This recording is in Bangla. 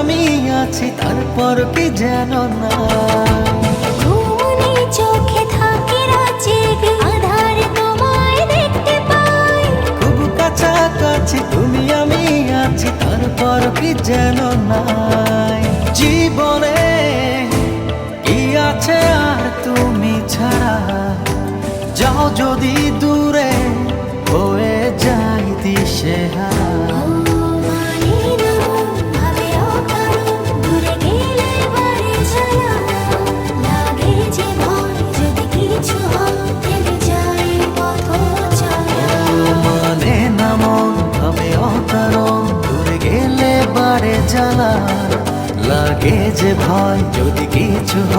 আমি আছি তারপর কি যেন না। ঘুমনি চোখে থাকে রাজেগে আধার তোমায় দেখতে পাই। খুব কাছাকাছি তুমি আমি আছি তারপর কি যেন নাই। জীবনে কি আছে আর তুমি ছাড়া, যাও যদি দূরে হয়ে যাই দিশেহারা। মানে না মন ভাবে অকারণ, দূরে গেলে বাড়ে জ্বালা, লাগে যে ভয় যদি কিছু হয়।